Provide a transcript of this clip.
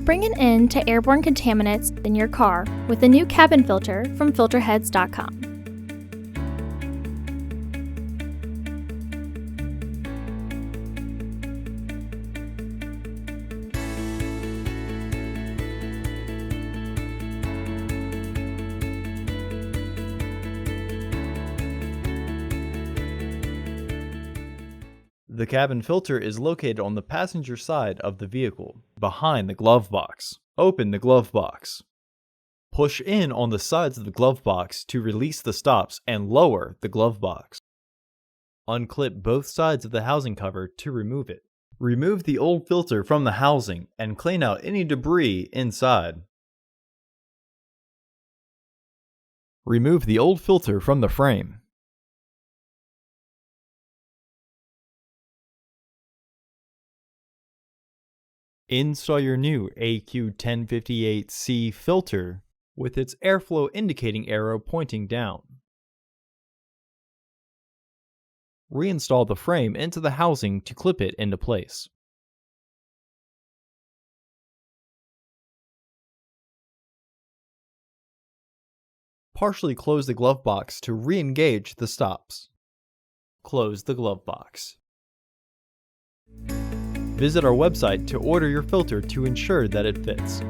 Bring an end to airborne contaminants in your car with the new cabin filter from Filterheads.com. The cabin filter is located on the passenger side of the vehicle, behind the glove box. Open the glove box. Push in on the sides of the glove box to release the stops and lower the glove box. Unclip both sides of the housing cover to remove it. Remove the old filter from the housing and clean out any debris inside. Remove the old filter from the frame. Install your new AQ1058C filter with its airflow indicating arrow pointing down. Reinstall the frame into the housing to clip it into place. Partially close the glove box to re-engage the stops. Close the glove box. Visit our website to order your filter to ensure that it fits.